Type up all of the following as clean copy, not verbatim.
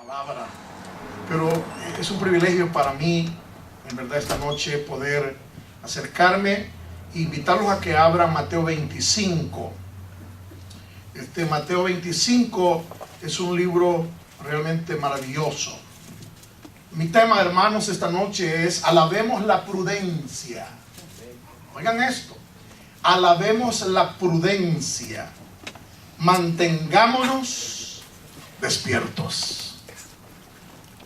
palabra, pero es un privilegio para mí, en verdad, esta noche poder acercarme e invitarlos a que abran Mateo 25. Mateo 25 es un libro realmente maravilloso. Mi tema, hermanos, esta noche es alabemos la prudencia. Oigan esto, alabemos la prudencia, mantengámonos despiertos.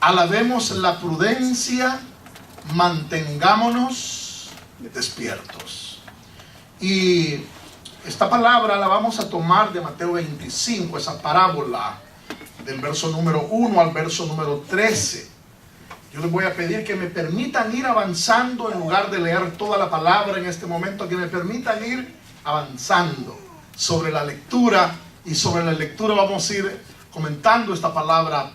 Alabemos la prudencia, mantengámonos despiertos. Y esta palabra la vamos a tomar de Mateo 25, esa parábola del verso número 1 al verso número 13. Yo les voy a pedir que me permitan ir avanzando en lugar de leer toda la palabra en este momento, que me permitan ir avanzando sobre la lectura, y sobre la lectura vamos a ir comentando esta palabra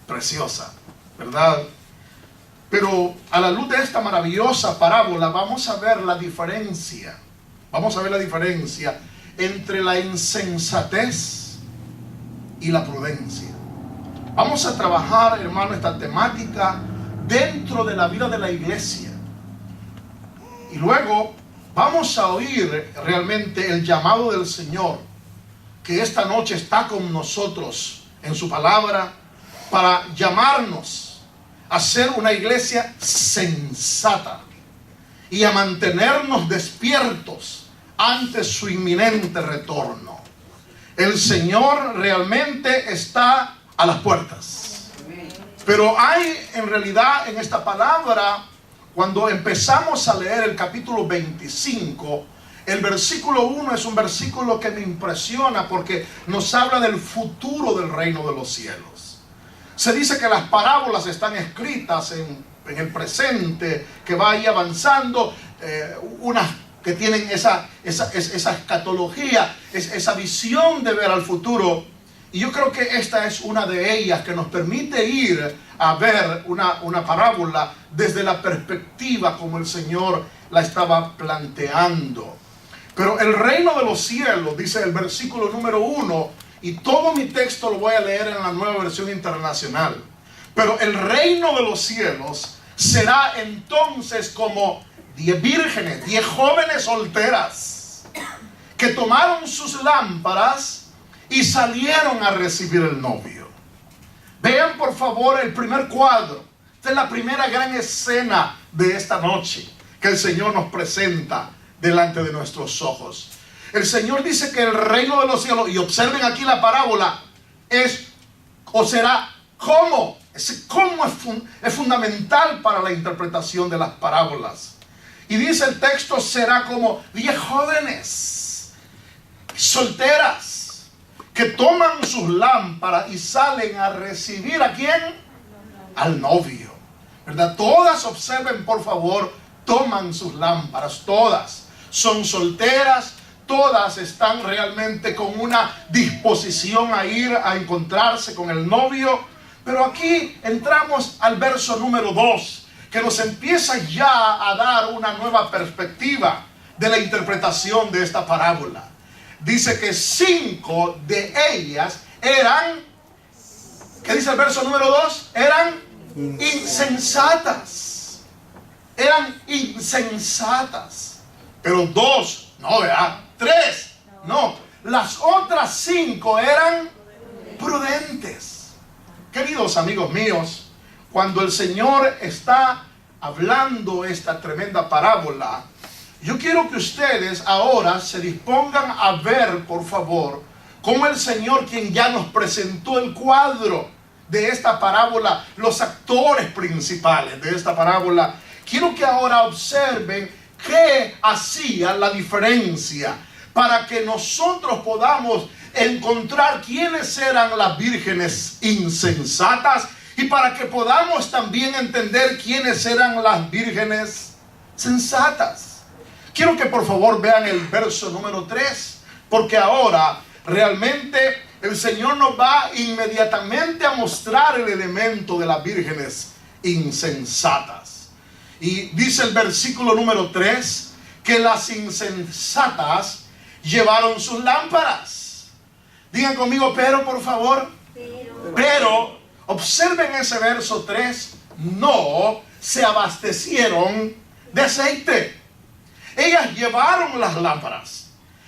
preciosa, ¿verdad? Pero a la luz de esta maravillosa parábola vamos a ver la diferencia. Vamos a ver la diferencia entre la insensatez y la prudencia. Vamos a trabajar, hermano, esta temática dentro de la vida de la iglesia. Y luego vamos a oír realmente el llamado del Señor, que esta noche está con nosotros en su palabra, para llamarnos a ser una iglesia sensata y a mantenernos despiertos ante su inminente retorno. El Señor realmente está a las puertas. Pero hay en realidad en esta palabra, cuando empezamos a leer el capítulo 25, el versículo 1 es un versículo que me impresiona porque nos habla del futuro del reino de los cielos. Se dice que las parábolas están escritas en el presente, que va ahí avanzando, unas que tienen esa escatología, esa visión de ver al futuro. Y yo creo que esta es una de ellas que nos permite ir a ver una parábola desde la perspectiva como el Señor la estaba planteando. Pero el reino de los cielos, dice el versículo número 1, y todo mi texto lo voy a leer en la Nueva Versión Internacional. Pero el reino de los cielos será entonces como 10 vírgenes, 10 jóvenes solteras, que tomaron sus lámparas y salieron a recibir el novio. Vean por favor el primer cuadro. Esta es la primera gran escena de esta noche que el Señor nos presenta delante de nuestros ojos. El Señor dice que el reino de los cielos, y observen aquí la parábola, es o será cómo. Ese cómo es fundamental para la interpretación de las parábolas. Y dice el texto, será como 10 jóvenes solteras que toman sus lámparas y salen a recibir ¿a quién? Al novio, ¿verdad? Todas, observen por favor, toman sus lámparas, todas son solteras, todas están realmente con una disposición a ir a encontrarse con el novio. Pero aquí entramos al verso número 2, que nos empieza ya a dar una nueva perspectiva de la interpretación de esta parábola. Dice que 5 de ellas eran, ¿qué dice el verso número 2? Eran insensatas. Eran insensatas. Pero 2, no, ¿verdad? 3, no. Las otras 5 eran prudentes. Queridos amigos míos, cuando el Señor está hablando esta tremenda parábola, yo quiero que ustedes ahora se dispongan a ver, por favor, cómo el Señor, quien ya nos presentó el cuadro de esta parábola, los actores principales de esta parábola, quiero que ahora observen qué hacía la diferencia para que nosotros podamos encontrar quiénes eran las vírgenes insensatas y para que podamos también entender quiénes eran las vírgenes sensatas. Quiero que por favor vean el verso número 3, porque ahora realmente el Señor nos va inmediatamente a mostrar el elemento de las vírgenes insensatas. Y dice el versículo número 3 que las insensatas llevaron sus lámparas. Digan conmigo, pero por favor. Pero observen ese verso 3, no se abastecieron de aceite. Ellas llevaron las lámparas,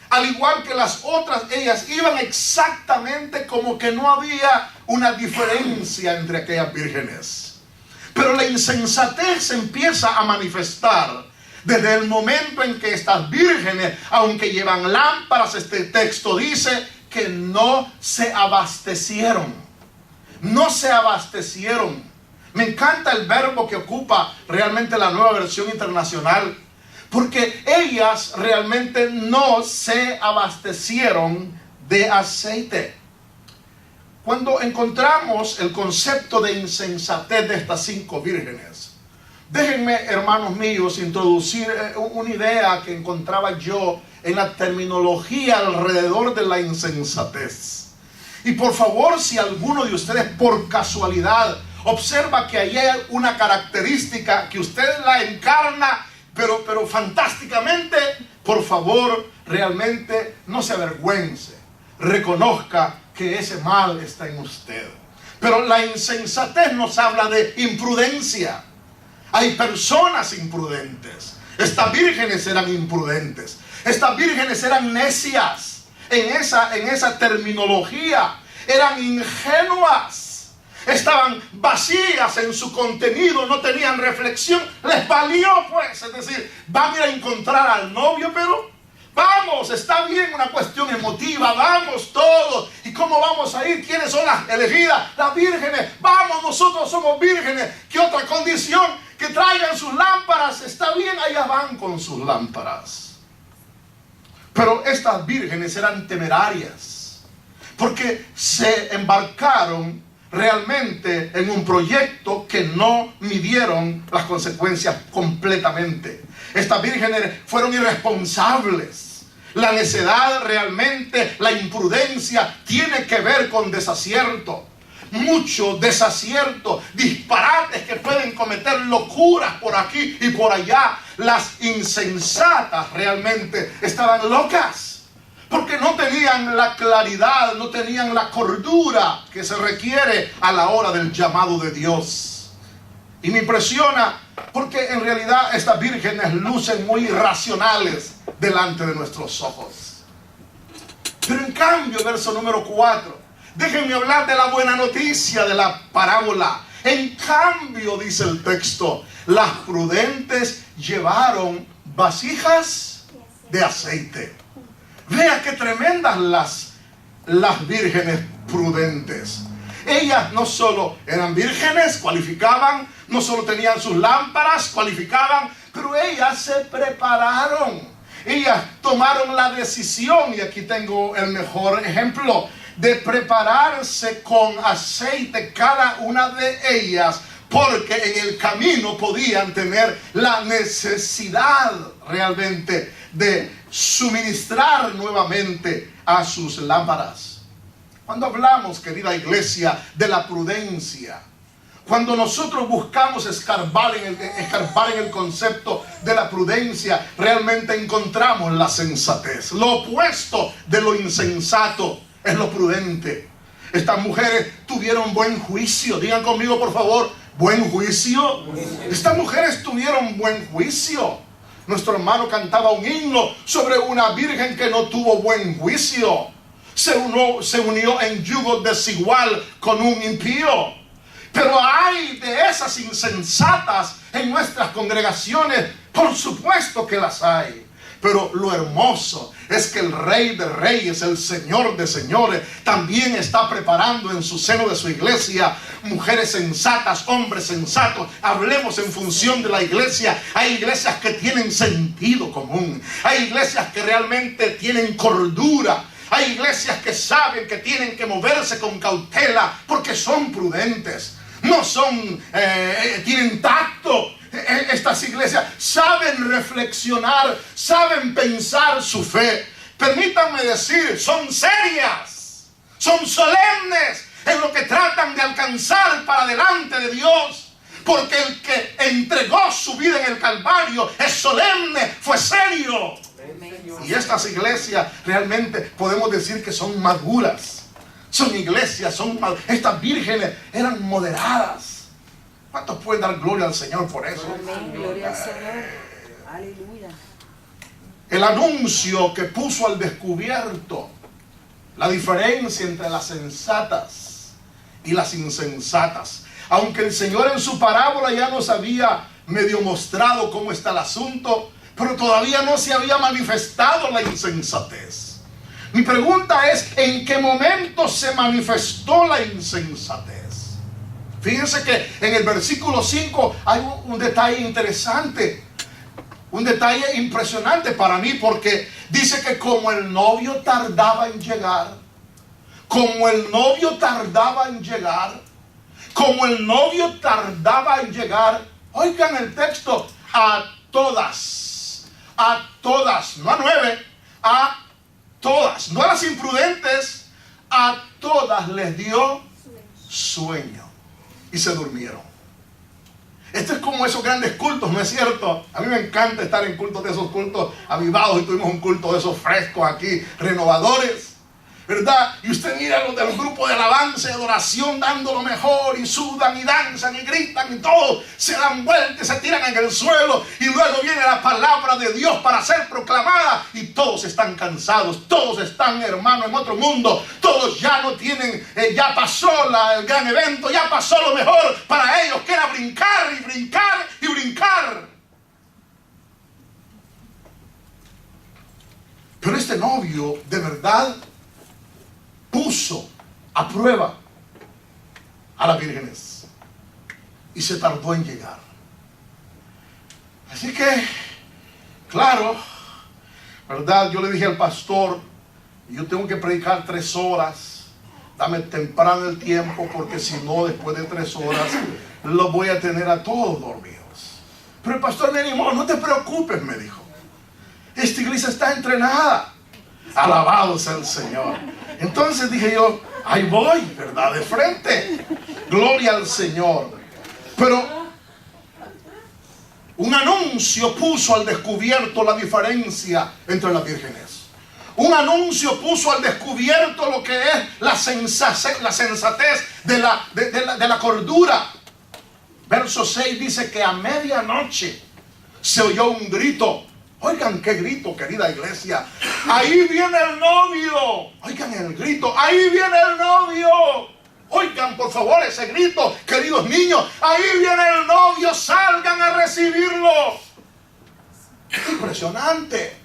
al igual que las otras, ellas iban exactamente como que no había una diferencia entre aquellas vírgenes. Pero la insensatez empieza a manifestar desde el momento en que estas vírgenes, aunque llevan lámparas, este texto dice que no se abastecieron. No se abastecieron. Me encanta el verbo que ocupa realmente la Nueva Versión Internacional, porque ellas realmente no se abastecieron de aceite. Cuando encontramos el concepto de insensatez de estas 5 vírgenes, déjenme, hermanos míos, introducir una idea que encontraba yo en la terminología alrededor de la insensatez. Y por favor, si alguno de ustedes por casualidad observa que ahí hay una característica que usted la encarna, pero fantásticamente, por favor, realmente no se avergüence. Reconozca que ese mal está en usted. Pero la insensatez nos habla de imprudencia. Hay personas imprudentes. Estas vírgenes eran imprudentes. Estas vírgenes eran necias. En esa terminología, eran ingenuas. Estaban vacías en su contenido, no tenían reflexión, les valió pues, es decir, van a ir a encontrar al novio, pero vamos, está bien, una cuestión emotiva, vamos todos. ¿Y cómo vamos a ir? ¿Quiénes son las elegidas? Las vírgenes. Vamos, nosotros somos vírgenes. ¿Qué otra condición? Que traigan sus lámparas. Está bien, allá van con sus lámparas. Pero estas vírgenes eran temerarias, porque se embarcaron realmente en un proyecto que no midieron las consecuencias completamente. Estas vírgenes fueron irresponsables. La necedad realmente, la imprudencia tiene que ver con desacierto. Mucho desacierto, disparates que pueden cometer, locuras por aquí y por allá. Las insensatas realmente estaban locas, porque no tenían la claridad, no tenían la cordura que se requiere a la hora del llamado de Dios. Y me impresiona porque en realidad estas vírgenes lucen muy racionales delante de nuestros ojos. Pero en cambio, verso número 4, déjenme hablar de la buena noticia de la parábola. En cambio, dice el texto, las prudentes llevaron vasijas de aceite. Vea qué tremendas las vírgenes prudentes. Ellas no solo eran vírgenes, cualificaban, no solo tenían sus lámparas, cualificaban, pero ellas se prepararon. Ellas tomaron la decisión, y aquí tengo el mejor ejemplo, de prepararse con aceite cada una de ellas, porque en el camino podían tener la necesidad realmente de suministrar nuevamente a sus lámparas. Cuando hablamos, querida iglesia, de la prudencia, cuando nosotros buscamos escarbar en el concepto de la prudencia, realmente encontramos la sensatez. Lo opuesto de lo insensato es lo prudente. Estas mujeres tuvieron buen juicio. Digan conmigo, por favor, buen juicio. Estas mujeres tuvieron buen juicio. Nuestro hermano cantaba un himno sobre una virgen que no tuvo buen juicio. Se unió en yugo desigual con un impío. Pero hay de esas insensatas en nuestras congregaciones. Por supuesto que las hay. Pero lo hermoso es que el Rey de Reyes, el Señor de Señores, también está preparando en su seno de su iglesia mujeres sensatas, hombres sensatos. Hablemos en función de la iglesia. Hay iglesias que tienen sentido común. Hay iglesias que realmente tienen cordura. Hay iglesias que saben que tienen que moverse con cautela porque son prudentes. No son, tienen tacto. Estas iglesias saben reflexionar, saben pensar su fe. Permítanme decir, son serias, son solemnes en lo que tratan de alcanzar para delante de Dios. Porque el que entregó su vida en el Calvario es solemne, fue serio. Y estas iglesias realmente podemos decir que son maduras. son iglesias, estas vírgenes eran moderadas. ¿Cuántos pueden dar gloria al Señor por eso? Amén, gloria al Señor. Aleluya. El anuncio que puso al descubierto la diferencia entre las sensatas y las insensatas. Aunque el Señor en su parábola ya nos había medio mostrado cómo está el asunto, pero todavía no se había manifestado la insensatez. Mi pregunta es, ¿en qué momento se manifestó la insensatez? Fíjense que en el versículo 5 hay un detalle interesante, un detalle impresionante para mí, porque dice que como el novio tardaba en llegar, oigan el texto, a todas, no a 9, a todas, no a las imprudentes, a todas les dio sueño y se durmieron. Esto es como esos grandes cultos, ¿no es cierto? A mí me encanta estar en cultos de esos cultos avivados, y tuvimos un culto de esos frescos aquí, renovadores, ¿verdad? Y usted mira los del grupo de alabanza y adoración dando lo mejor, y sudan y danzan y gritan y todo, se dan vueltas, se tiran en el suelo, y luego viene la palabra de Dios para ser proclamada, y todos están cansados, todos están, hermano, en otro mundo, todos ya no tienen, ya pasó el gran evento, ya pasó lo mejor para ellos, que era brincar y brincar y brincar. Pero este novio de verdad puso a prueba a las vírgenes y se tardó en llegar. Así que, claro, ¿verdad? Yo le dije al pastor, yo tengo que predicar 3 horas, dame temprano el tiempo, porque si no, después de 3 horas, los voy a tener a todos dormidos. Pero el pastor me animó, no te preocupes, me dijo. Esta iglesia está entrenada. Alabado sea el Señor. Entonces dije yo, ahí voy, ¿verdad? De frente. Gloria al Señor. Pero un anuncio puso al descubierto la diferencia entre las vírgenes. Un anuncio puso al descubierto lo que es la sensatez de la cordura. Verso 6 dice que a medianoche se oyó un grito. Oigan qué grito, querida iglesia. Ahí viene el novio. Oigan el grito. Ahí viene el novio. Oigan por favor ese grito, queridos niños. Ahí viene el novio. Salgan a recibirlo. Impresionante.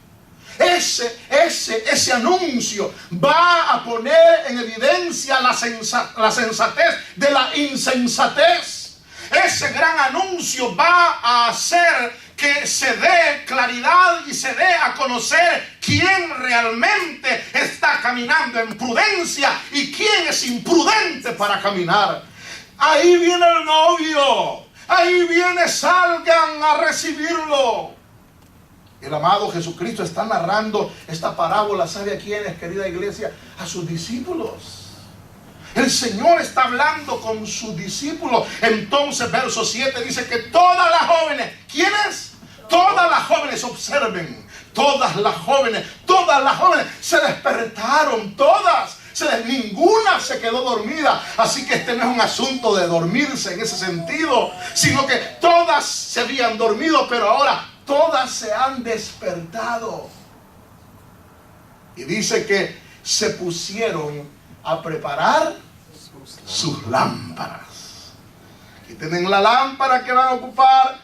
Ese anuncio va a poner en evidencia la sensatez de la insensatez. Ese gran anuncio va a hacer que se dé claridad y se dé a conocer quién realmente está caminando en prudencia y quién es imprudente para caminar. Ahí viene el novio, ahí viene, salgan a recibirlo. El amado Jesucristo está narrando esta parábola, ¿sabe a quiénes, querida iglesia? A sus discípulos. El Señor está hablando con sus discípulos. Entonces, verso 7 dice que todas las jóvenes, ¿quiénes? Todas las jóvenes, observen, todas las jóvenes se despertaron, todas. Ninguna se quedó dormida. Así que este no es un asunto de dormirse en ese sentido, sino que todas se habían dormido, pero ahora todas se han despertado. Y dice que se pusieron a preparar sus lámparas. Aquí tienen la lámpara que van a ocupar.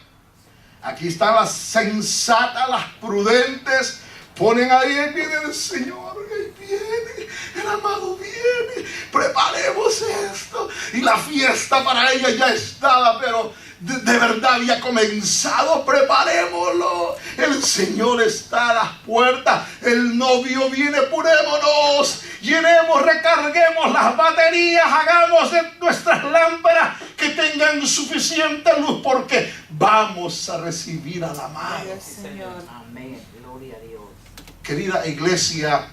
Aquí están las sensatas, las prudentes. Ponen ahí viene el Señor, ahí viene, el amado viene. Preparemos esto. Y la fiesta para ella ya estaba, pero de verdad había comenzado. Preparémoslo. El Señor está a las puertas. El novio viene. Apurémonos. Llenemos, recarguemos las baterías. Hagamos de nuestras lámparas que tengan suficiente luz, porque vamos a recibir al amado. Amén. Gloria a Dios. Querida iglesia,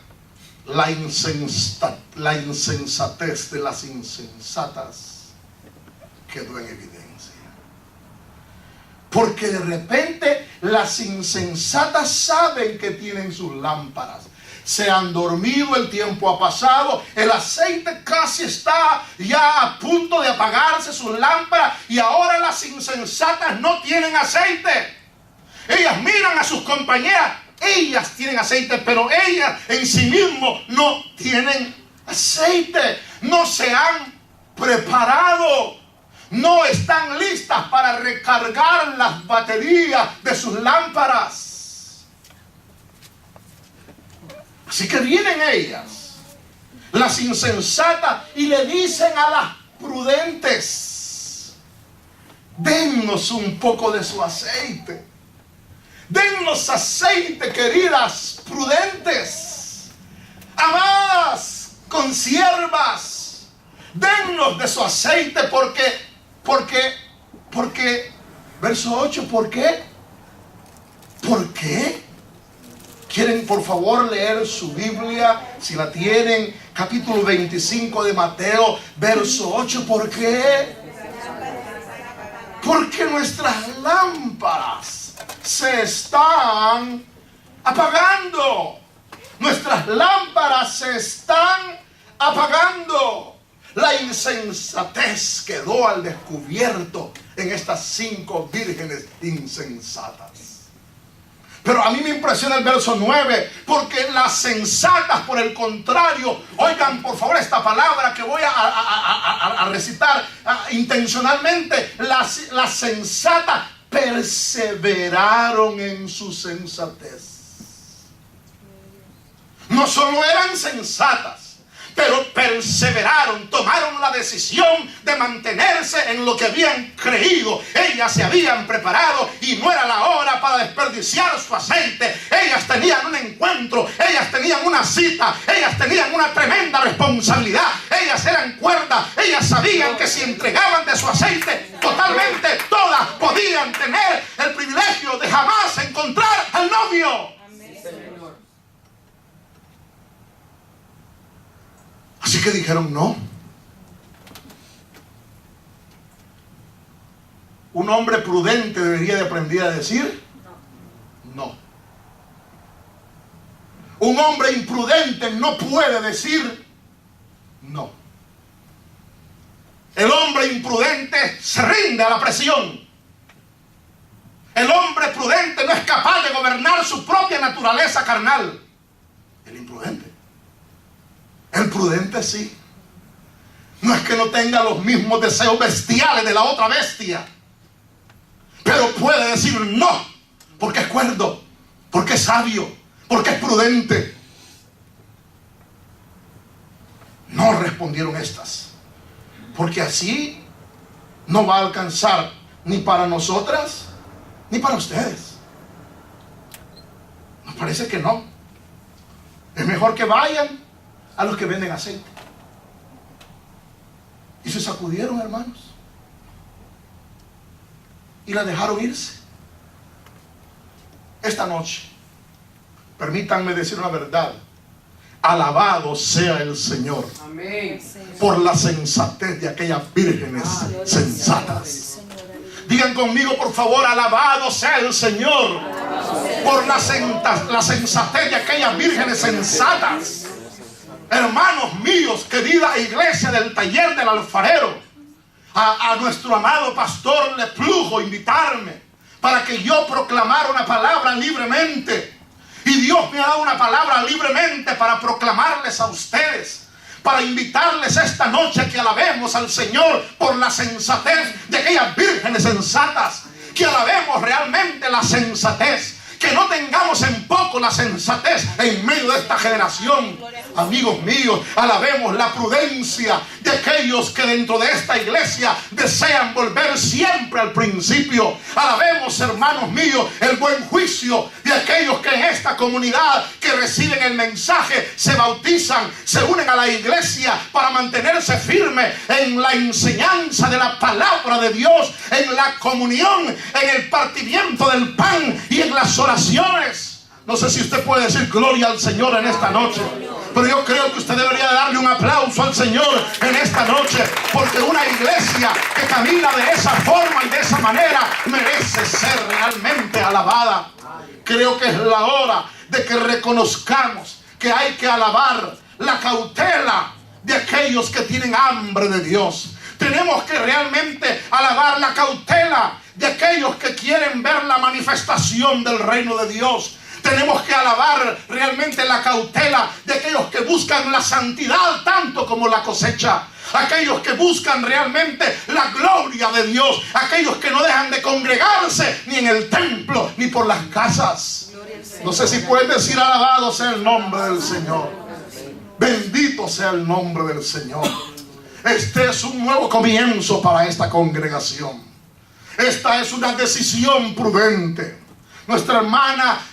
la insensatez de las insensatas quedó en evidencia. Porque de repente las insensatas saben que tienen sus lámparas, se han dormido, el tiempo ha pasado, el aceite casi está ya a punto de apagarse sus lámparas y ahora las insensatas no tienen aceite. Ellas miran a sus compañeras, ellas tienen aceite, pero ellas en sí mismos no tienen aceite, no se han preparado, no están listas para recargar las baterías de sus lámparas. Así que vienen ellas, las insensatas, y le dicen a las prudentes: dennos un poco de su aceite. Dennos aceite, queridas prudentes, amadas consiervas. Dennos de su aceite porque, verso 8, ¿por qué? ¿Por qué? ¿Quieren por favor leer su Biblia? Si la tienen, capítulo 25 de Mateo, verso 8. ¿Por qué? Porque nuestras lámparas se están apagando. Nuestras lámparas se están apagando. La insensatez quedó al descubierto en estas 5 vírgenes insensatas. Pero a mí me impresiona el verso 9, porque las sensatas, por el contrario, oigan por favor esta palabra que voy a recitar intencionalmente. Las sensatas perseveraron en su sensatez. No solo eran sensatas, pero perseveraron, tomaron la decisión de mantenerse en lo que habían creído. Ellas se habían preparado y no era la hora para desperdiciar su aceite. Ellas tenían un encuentro, ellas tenían una cita, ellas tenían una tremenda responsabilidad. Ellas eran cuerdas, ellas sabían que si entregaban de su aceite totalmente, todas podían tener el privilegio de jamás encontrar al novio. Así que dijeron no. Un hombre prudente debería de aprender a decir no. Un hombre imprudente no puede decir no. El hombre imprudente se rinde a la presión. El hombre prudente no es capaz de gobernar su propia naturaleza carnal. El imprudente. El prudente sí. No es que no tenga los mismos deseos bestiales de la otra bestia, pero puede decir no, porque es cuerdo, porque es sabio, porque es prudente. No respondieron estas, porque así no va a alcanzar ni para nosotras ni para ustedes. Nos parece que no. Es mejor que vayan a los que venden aceite. Y se sacudieron, hermanos, y la dejaron irse. Esta noche, permítanme decir una verdad: alabado sea el Señor. Amén. Por la sensatez de aquellas vírgenes sensatas. Digan conmigo por favor: alabado sea el Señor por la sensatez de aquellas vírgenes sensatas. Hermanos míos, querida iglesia del taller del alfarero, a nuestro amado pastor le plugo invitarme para que yo proclamara una palabra libremente. Y Dios me ha dado una palabra libremente para proclamarles a ustedes, para invitarles esta noche a que alabemos al Señor por la sensatez de aquellas vírgenes sensatas. Que alabemos realmente la sensatez. Que no tengamos en poco la sensatez en medio de esta generación. Amigos míos, alabemos la prudencia de aquellos que dentro de esta iglesia desean volver siempre al principio. Alabemos, hermanos míos, el buen juicio de aquellos que en esta comunidad que reciben el mensaje se bautizan, se unen a la iglesia para mantenerse firmes en la enseñanza de la palabra de Dios, en la comunión, en el partimiento del pan y en las oraciones. No sé si usted puede decir gloria al Señor en esta noche, pero yo creo que usted debería darle un aplauso al Señor en esta noche, porque una iglesia que camina de esa forma y de esa manera merece ser realmente alabada. Creo que es la hora de que reconozcamos que hay que alabar la cautela de aquellos que tienen hambre de Dios. Tenemos que realmente alabar la cautela de aquellos que quieren ver la manifestación del reino de Dios. Tenemos que alabar realmente la cautela de aquellos que buscan la santidad tanto como la cosecha. Aquellos que buscan realmente la gloria de Dios. Aquellos que no dejan de congregarse ni en el templo ni por las casas. No sé si puedes decir: alabado sea el nombre del Señor. Bendito sea el nombre del Señor. Este es un nuevo comienzo para esta congregación. Esta es una decisión prudente. Nuestra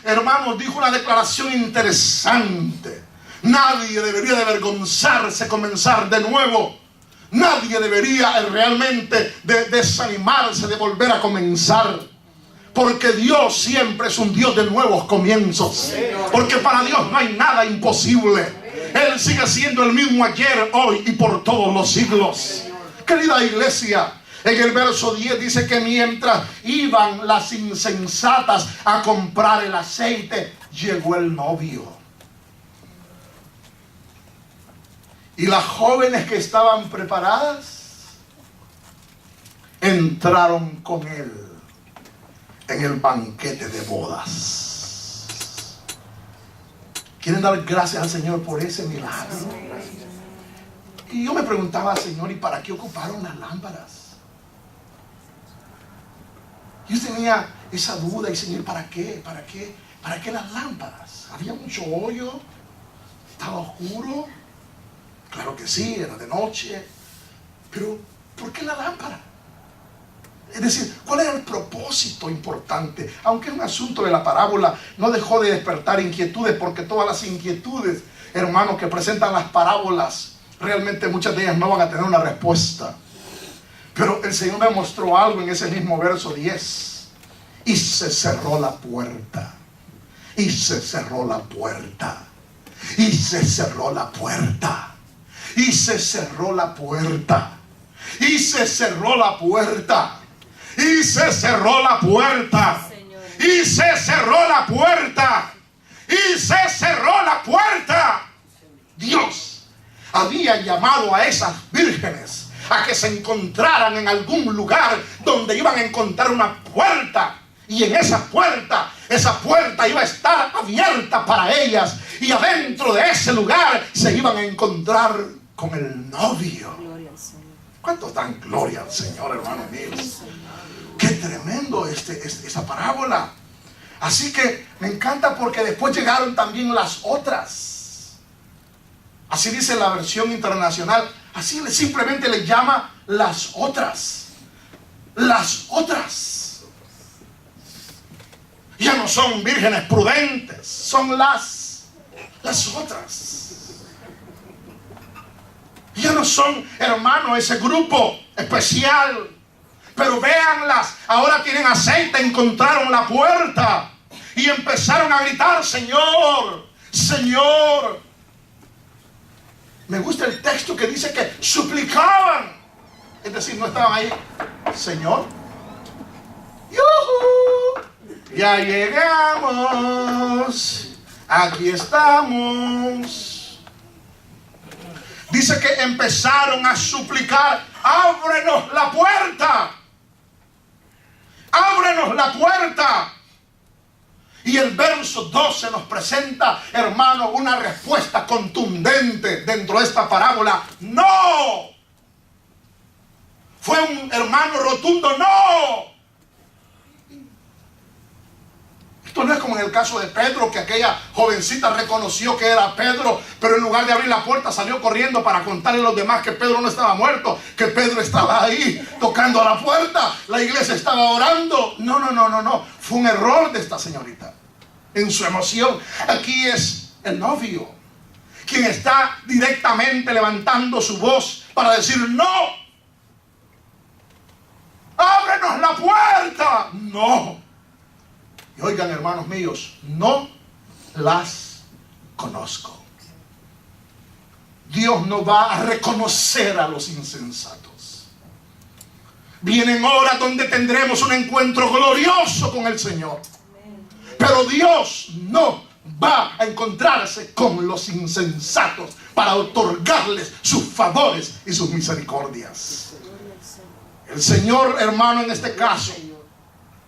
hermano, dijo una declaración interesante. Nadie debería de avergonzarse comenzar de nuevo. Nadie debería realmente de desanimarse de volver a comenzar. Porque Dios siempre es un Dios de nuevos comienzos. Porque para Dios no hay nada imposible. Él sigue siendo el mismo ayer, hoy y por todos los siglos. Querida iglesia, en el verso 10 dice que mientras iban las insensatas a comprar el aceite, llegó el novio. Y las jóvenes que estaban preparadas entraron con él en el banquete de bodas. ¿Quieren dar gracias al Señor por ese milagro? Y yo me preguntaba: Señor, ¿y para qué ocuparon las lámparas? Yo tenía esa duda, y Señor, ¿para qué? ¿Para qué? ¿Para qué las lámparas? ¿Había mucho hoyo? ¿Estaba oscuro? Claro que sí, era de noche. Pero, ¿por qué la lámpara? Es decir, ¿cuál era el propósito importante? Aunque es un asunto de la parábola, no dejó de despertar inquietudes, porque todas las inquietudes, hermanos, que presentan las parábolas, realmente muchas de ellas no van a tener una respuesta. Pero el Señor me mostró algo en ese mismo verso 10. Y se cerró la puerta. Y se cerró la puerta. Y se cerró la puerta. Y se cerró la puerta. Y se cerró la puerta. Y se cerró la puerta. Y se cerró la puerta. Y se cerró la puerta. Dios había llamado a esas vírgenes a que se encontraran en algún lugar donde iban a encontrar una puerta. Y en esa puerta iba a estar abierta para ellas. Y adentro de ese lugar se iban a encontrar con el novio. ¿Cuántos dan gloria al Señor, hermanos míos? Qué tremendo esa parábola. Así que me encanta, porque después llegaron también las otras. Así dice la versión internacional. Así simplemente le llama las otras. Las otras. Ya no son vírgenes prudentes, son las otras. Ya no son, hermano, ese grupo especial. Pero véanlas, ahora tienen aceite, encontraron la puerta y empezaron a gritar: Señor, Señor. Me gusta el texto que dice que suplicaban. Es decir, no estaban ahí: Señor, ¡yujú! Ya llegamos, aquí estamos. Dice que empezaron a suplicar: ábrenos la puerta, ábrenos la puerta. Y el verso 12 nos presenta, hermano, una respuesta contundente dentro de esta parábola: no. Fue un hermano rotundo: no. Esto no es como en el caso de Pedro, que aquella jovencita reconoció que era Pedro, pero en lugar de abrir la puerta salió corriendo para contarle a los demás que Pedro no estaba muerto, que Pedro estaba ahí tocando a la puerta, la iglesia estaba orando. No. Fue un error de esta señorita en su emoción. Aquí es el novio quien está directamente levantando su voz para decir: no. Ábrenos la puerta. No. Y oigan, hermanos míos, no las conozco. Dios no va a reconocer a los insensatos. Vienen horas donde tendremos un encuentro glorioso con el Señor. Pero Dios no va a encontrarse con los insensatos para otorgarles sus favores y sus misericordias. El Señor, hermano, en este caso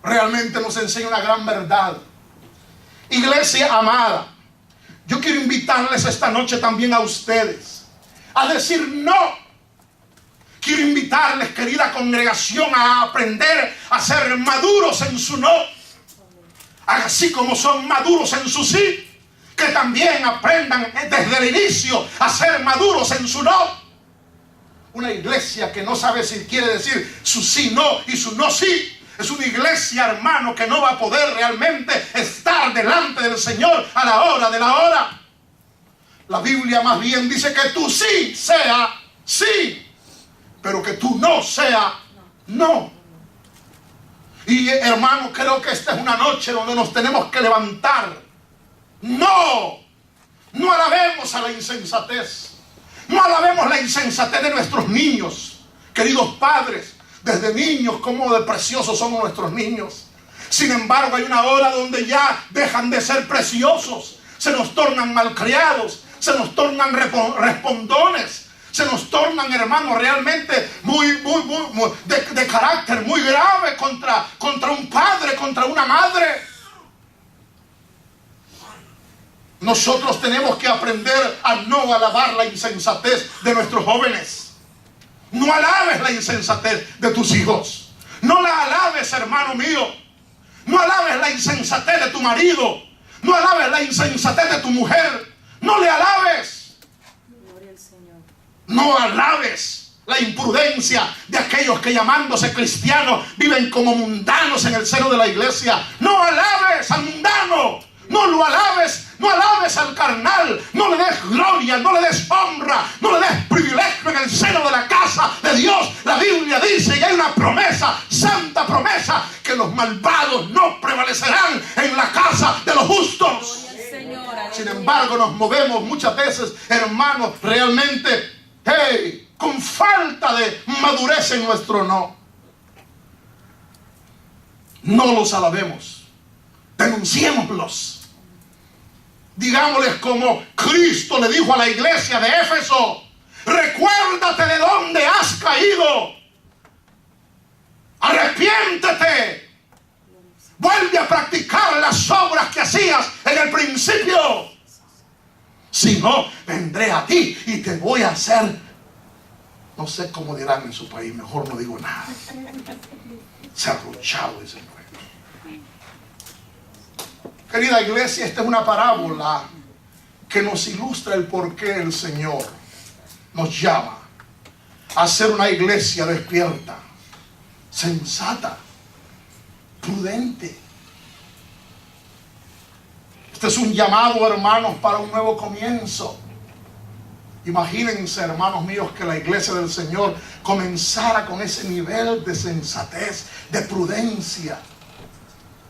realmente nos enseña una gran verdad. Iglesia amada, yo quiero invitarles esta noche también a ustedes a decir no. Quiero invitarles, querida congregación, a aprender a ser maduros en su no. Así como son maduros en su sí, que también aprendan desde el inicio a ser maduros en su no. Una iglesia que no sabe si quiere decir su sí no y su no sí, es una iglesia, hermano, que no va a poder realmente estar delante del Señor a la hora de la hora. La Biblia más bien dice que tu sí sea sí, pero que tu no sea no. Y hermano, creo que esta es una noche donde nos tenemos que levantar. No alabemos a la insensatez. No alabemos la insensatez de nuestros niños. Queridos padres, desde niños, cómo de preciosos son nuestros niños. Sin embargo, hay una hora donde ya dejan de ser preciosos. Se nos tornan malcriados, se nos tornan respondones. Se nos tornan, hermanos, realmente muy de carácter muy grave contra un padre, contra una madre. Nosotros tenemos que aprender a no alabar la insensatez de nuestros jóvenes. No alabes la insensatez de tus hijos. No la alabes, hermano mío. No alabes la insensatez de tu marido. No alabes la insensatez de tu mujer. No le alabes. No alabes la imprudencia de aquellos que, llamándose cristianos, viven como mundanos en el seno de la iglesia. No alabes al mundano. No lo alabes. No alabes al carnal. No le des gloria, no le des honra, no le des privilegio en el seno de la casa de Dios. La Biblia dice, y hay una promesa, santa promesa, que los malvados no prevalecerán en la casa de los justos. Sin embargo, nos movemos muchas veces, hermanos, realmente con falta de madurez en nuestro no. No los alabemos, denunciémoslos. Digámosles como Cristo le dijo a la iglesia de Éfeso: recuérdate de dónde has caído, arrepiéntete, vuelve a practicar las obras que hacías en el principio. Si no, vendré a ti y te voy a hacer, no sé cómo dirán en su país, mejor no digo nada. Serruchado, dice el pueblo. Querida iglesia, esta es una parábola que nos ilustra el por qué el Señor nos llama a ser una iglesia despierta, sensata, prudente. Este es un llamado, hermanos, para un nuevo comienzo. Imagínense, hermanos míos, que la iglesia del Señor comenzara con ese nivel de sensatez, de prudencia.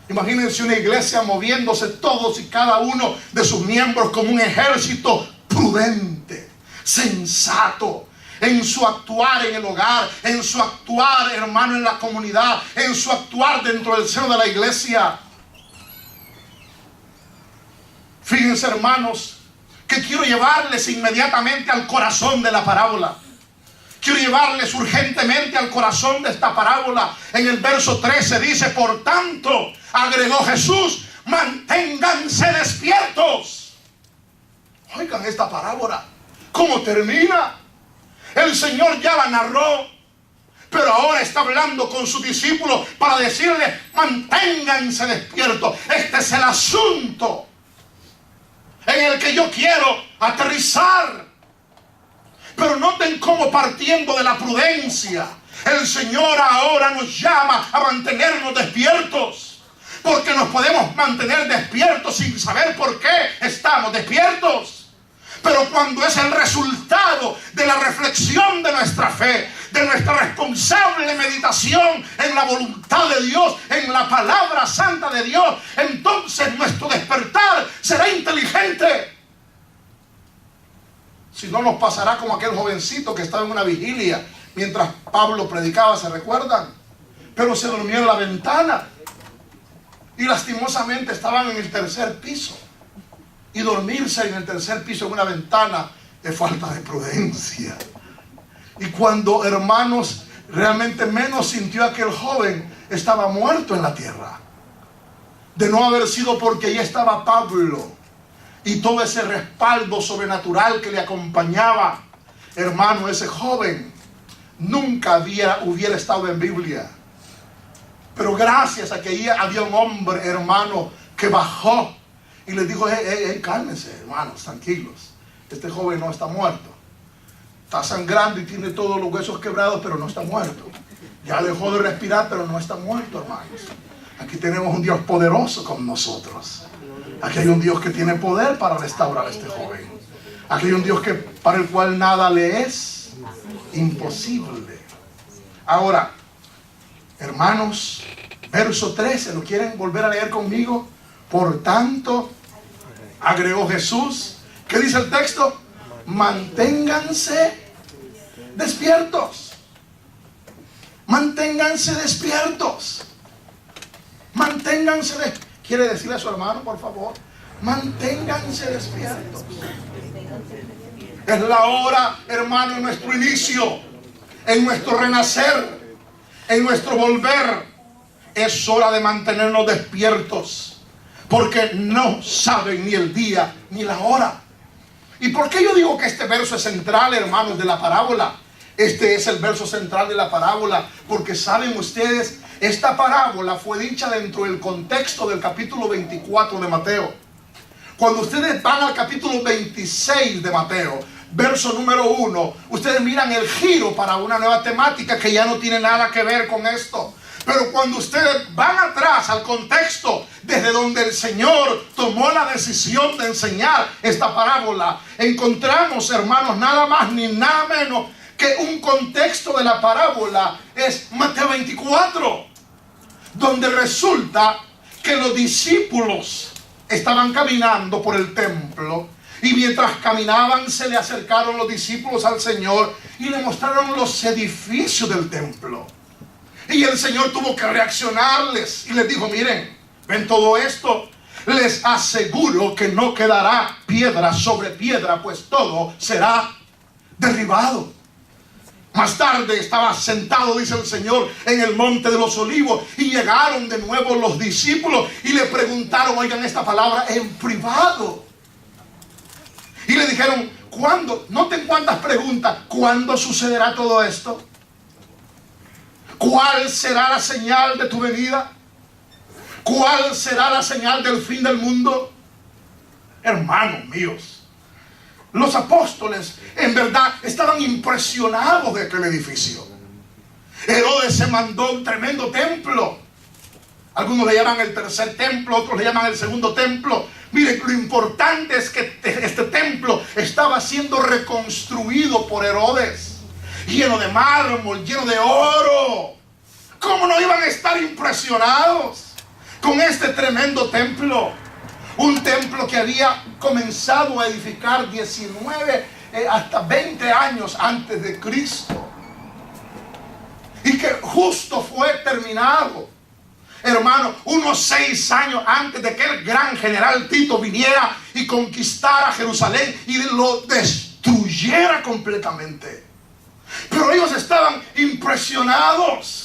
Imagínense una iglesia moviéndose todos y cada uno de sus miembros como un ejército prudente, sensato, en su actuar en el hogar, en su actuar, hermano, en la comunidad, en su actuar dentro del seno de la iglesia. Fíjense, hermanos, que quiero llevarles inmediatamente al corazón de la parábola. Quiero llevarles urgentemente al corazón de esta parábola. En el verso 13 dice: por tanto, agregó Jesús, manténganse despiertos. Oigan esta parábola, ¿cómo termina? El Señor ya la narró, pero ahora está hablando con sus discípulos para decirles: manténganse despiertos. Este es el asunto en el que yo quiero aterrizar. Pero noten cómo, partiendo de la prudencia, el Señor ahora nos llama a mantenernos despiertos. Porque nos podemos mantener despiertos sin saber por qué estamos despiertos. Pero cuando es el resultado de la reflexión de nuestra fe, de nuestra responsable meditación en la voluntad de Dios, en la palabra santa de Dios, entonces nuestro despertar será inteligente. Si no, nos pasará como aquel jovencito que estaba en una vigilia mientras Pablo predicaba, ¿se recuerdan? Pero se durmió en la ventana y lastimosamente estaban en el tercer piso. y dormirse en el tercer piso en una ventana es falta de prudencia. Y cuando, hermanos, realmente menos sintió aquel joven, estaba muerto en la tierra. De no haber sido porque ya estaba Pablo y todo ese respaldo sobrenatural que le acompañaba, hermano, ese joven nunca hubiera estado en Biblia. Pero gracias a que ahí había un hombre, hermano, que bajó y les dijo: cálmense, hermanos, tranquilos. Este joven no está muerto. Está sangrando y tiene todos los huesos quebrados, pero no está muerto. Ya dejó de respirar, pero no está muerto, hermanos. Aquí tenemos un Dios poderoso con nosotros. Aquí hay un Dios que tiene poder para restaurar a este joven. Aquí hay un Dios para el cual nada le es imposible. Ahora, hermanos, verso 13, ¿lo quieren volver a leer conmigo? Por tanto, agregó Jesús, ¿qué dice el texto? Manténganse despiertos. Manténganse despiertos. Manténganse despiertos. ¿Quiere decirle a su hermano, por favor? Manténganse despiertos. Es la hora, hermano, en nuestro inicio, en nuestro renacer, en nuestro volver. Es hora de mantenernos despiertos, porque no saben ni el día ni la hora. ¿Y por qué yo digo que este verso es central, hermanos, de la parábola? Este es el verso central de la parábola, porque saben ustedes, esta parábola fue dicha dentro del contexto del capítulo 24 de Mateo. Cuando ustedes van al capítulo 26 de Mateo, verso número 1, ustedes miran el giro para una nueva temática que ya no tiene nada que ver con esto. Pero cuando ustedes van atrás al contexto desde donde el Señor tomó la decisión de enseñar esta parábola, encontramos, hermanos, nada más ni nada menos que un contexto de la parábola es Mateo 24, donde resulta que los discípulos estaban caminando por el templo, y mientras caminaban se le acercaron los discípulos al Señor y le mostraron los edificios del templo. Y el Señor tuvo que reaccionarles y les dijo: miren, ven todo esto, les aseguro que no quedará piedra sobre piedra, pues todo será derribado. Más tarde estaba sentado, dice el Señor, en el monte de los olivos, y llegaron de nuevo los discípulos y le preguntaron, oigan esta palabra, en privado. Y le dijeron: ¿cuándo? Noten cuántas preguntas. ¿Cuándo sucederá todo esto? ¿Cuál será la señal de tu venida? ¿Cuál será la señal del fin del mundo? Hermanos míos, los apóstoles en verdad estaban impresionados de aquel edificio. Herodes se mandó un tremendo templo. Algunos le llaman el tercer templo, otros le llaman el segundo templo. Miren, lo importante es que este templo estaba siendo reconstruido por Herodes, lleno de mármol, lleno de oro. ¿Cómo no iban a estar impresionados con este tremendo templo? Un templo que había comenzado a edificar 19 hasta 20 años antes de Cristo, y que justo fue terminado, hermano, unos 6 años antes de que el gran general Tito viniera y conquistara Jerusalén y lo destruyera completamente. Pero ellos estaban impresionados.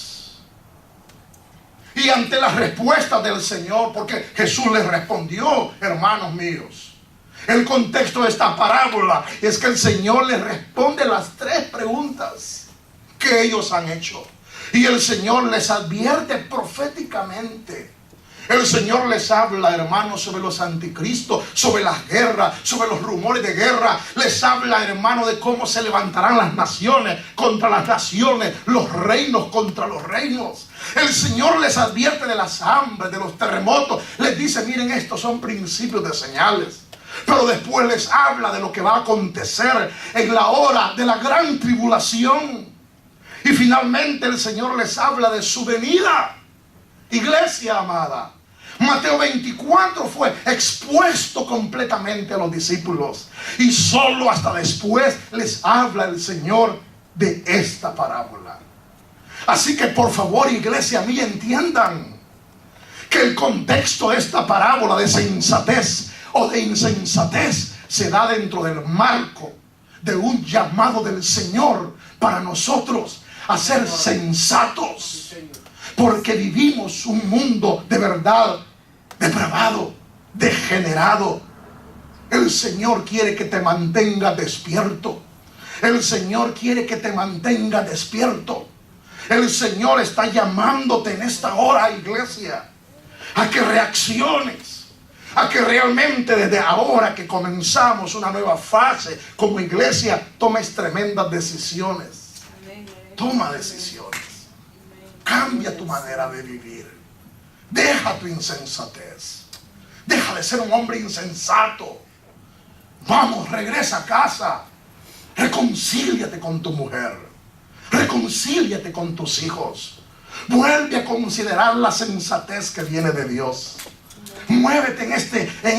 Y ante las respuestas del Señor, porque Jesús les respondió, hermanos míos, el contexto de esta parábola es que el Señor les responde las 3 preguntas que ellos han hecho. Y el Señor les advierte proféticamente. El Señor les habla, hermanos, sobre los anticristos, sobre las guerras, sobre los rumores de guerra. Les habla, hermano, de cómo se levantarán las naciones contra las naciones, los reinos contra los reinos. El Señor les advierte de las hambres, de los terremotos. Les dice: miren, estos son principios de señales. Pero después les habla de lo que va a acontecer en la hora de la gran tribulación. Y finalmente el Señor les habla de su venida. Iglesia amada, Mateo 24 fue expuesto completamente a los discípulos, y solo hasta después les habla el Señor de esta parábola. Así que por favor, iglesia mía, entiendan que el contexto de esta parábola de sensatez o de insensatez se da dentro del marco de un llamado del Señor para nosotros a ser sensatos, porque vivimos un mundo de verdad depravado, degenerado. El Señor quiere que te mantengas despierto. El Señor quiere que te mantengas despierto. El Señor está llamándote en esta hora, iglesia, a que reacciones, a que realmente desde ahora que comenzamos una nueva fase como iglesia, tomes tremendas decisiones. Toma decisiones. Cambia tu manera de vivir. Deja tu insensatez. Deja de ser un hombre insensato. Vamos, regresa a casa. Reconcíliate con tu mujer. Reconcíliate con tus hijos. Vuelve a considerar la sensatez que viene de Dios. Muévete en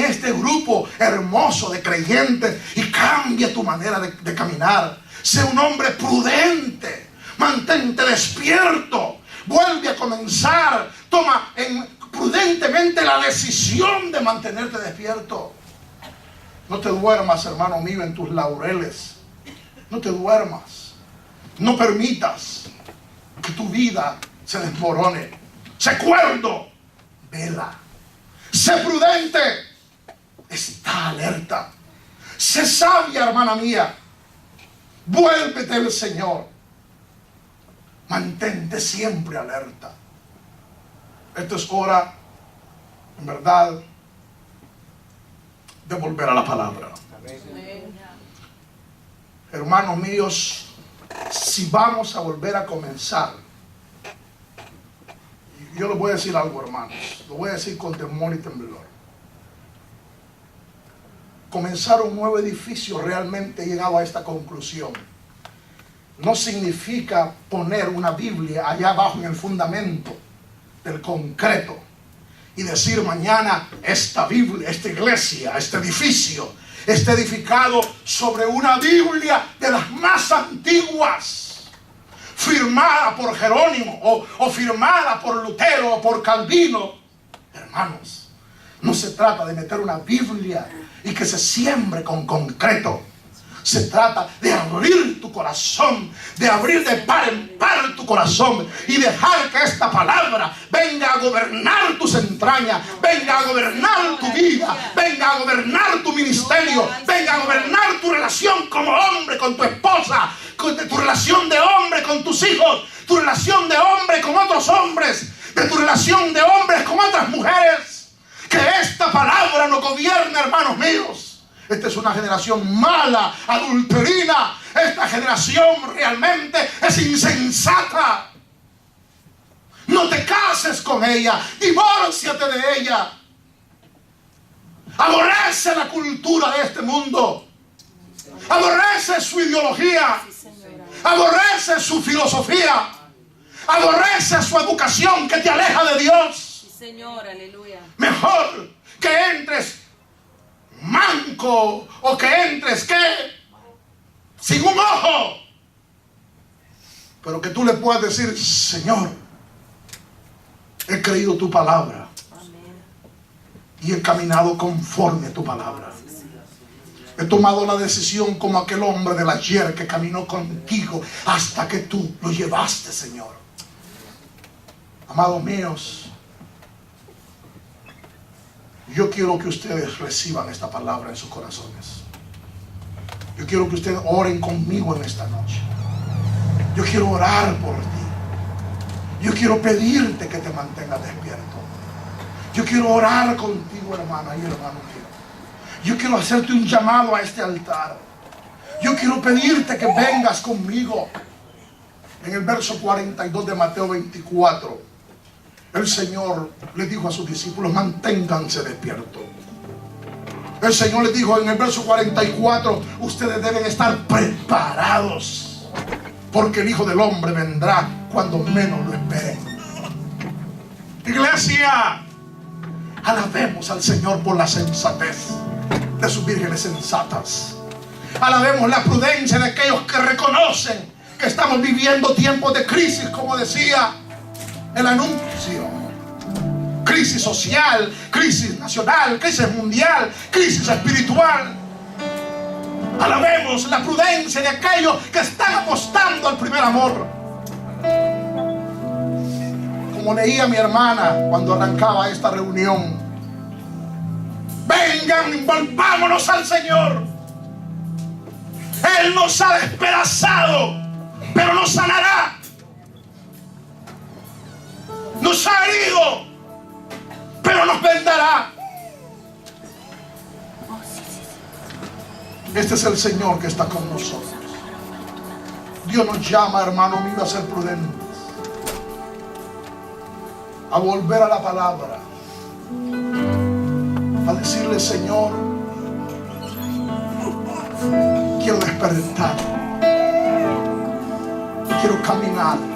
este grupo hermoso de creyentes y cambia tu manera de caminar. Sé un hombre prudente. Mantente despierto. Vuelve a comenzar. Toma prudentemente la decisión de mantenerte despierto. No te duermas, hermano mío, en tus laureles. No te duermas. No permitas que tu vida se desmorone. Sé cuerdo. Vela. Sé prudente. Está alerta. Sé sabia, hermana mía. Vuélvete al Señor. Mantente siempre alerta. Esto es hora, en verdad, de volver a la palabra. Hermanos míos, si vamos a volver a comenzar, yo les voy a decir algo, hermanos, lo voy a decir con temor y temblor. Comenzar un nuevo edificio, realmente he llegado a esta conclusión. No significa poner una Biblia allá abajo en el fundamento del concreto y decir mañana esta Biblia, esta iglesia, este edificio está edificado sobre una Biblia de las más antiguas, firmada por Jerónimo o firmada por Lutero o por Calvino. Hermanos, no se trata de meter una Biblia y que se siembre con concreto. Se trata de abrir tu corazón, de abrir de par en par tu corazón y dejar que esta palabra venga a gobernar tus entrañas, venga a gobernar tu vida, venga a gobernar tu ministerio, venga a gobernar tu relación como hombre con tu esposa, tu relación de hombre con tus hijos, tu relación de hombre con otros hombres, de tu relación de hombres con otras mujeres. Que esta palabra nos gobierne, hermanos míos. Esta es una generación mala, adulterina. Esta generación realmente es insensata. No te cases con ella. Divórciate de ella. Aborrece la cultura de este mundo. Aborrece su ideología. Aborrece su filosofía. Aborrece su educación que te aleja de Dios. Señor, aleluya. Mejor que entres manco o que entres sin un ojo, pero que tú le puedas decir: Señor, he creído tu palabra. Amén. Y he caminado conforme a tu palabra. He tomado la decisión como aquel hombre del ayer que caminó contigo hasta que tú lo llevaste, Señor. Amados míos, yo quiero que ustedes reciban esta palabra en sus corazones. Yo quiero que ustedes oren conmigo en esta noche. Yo quiero orar por ti. Yo quiero pedirte que te mantengas despierto. Yo quiero orar contigo, hermana y hermano mío. Yo quiero hacerte un llamado a este altar. Yo quiero pedirte que vengas conmigo. En el verso 42 de Mateo 24. El Señor le dijo a sus discípulos: manténganse despiertos. El Señor les dijo en el verso 44: ustedes deben estar preparados, porque el Hijo del Hombre vendrá cuando menos lo esperen. Iglesia, alabemos al Señor por la sensatez de sus vírgenes sensatas. Alabemos la prudencia de aquellos que reconocen que estamos viviendo tiempos de crisis, como decía el anuncio. crisis social, crisis nacional, crisis mundial, crisis espiritual. Alabemos la prudencia de aquellos que están apostando al primer amor. Como leía mi hermana cuando arrancaba esta reunión: vengan, volvámonos al Señor. Él nos ha despedazado, pero nos sanará. Nos ha herido, pero nos vendará. Este es el Señor que está con nosotros. Dios nos llama, hermano mío, a ser prudentes, a volver a la palabra, a decirle: Señor, quiero despertar, quiero caminar